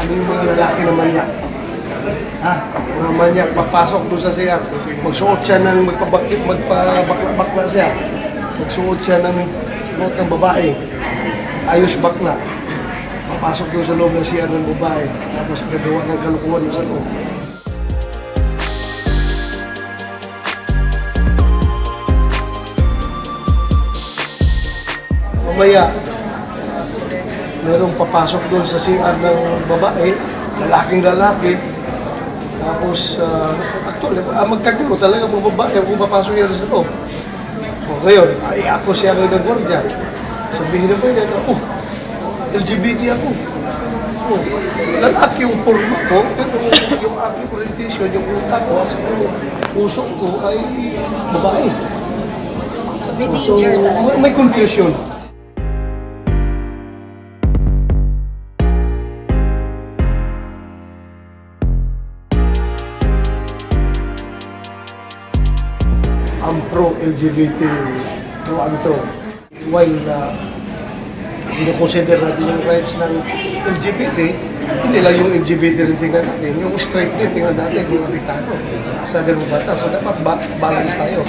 yung mga lalaki na manyak. Ha? Mga manyak, papasok doon sa siya. Magsuot siya ng magpabakla-bakla siya. Magsuot siya ng suot ng babae. Ayos bakla. Papasok doon sa loob ng siya ng babae. Tapos gagawa ng kalukuhan sa loob. Mamaya, merong papasok doon sa CR ng babae, lalaking lalaki. Tapos, actually, magkagulo talaga mga babae kung papasok niya sa loob. O ngayon, ay ako siya ngayon ng gwardiya. Sabihin naman niya na, LGBT ako. Lalaki yung forma ko, pero yung aking orientation, yung utak ko, at yung puso ko ay babae. So, may confusion. Ang pro-LGBT through and through. While consider natin yung rights ng LGBT, hindi lang yung LGBT rin tingnan natin, yung straight din tingnan natin, yung apektado sa ganung bata. So dapat balance tayo.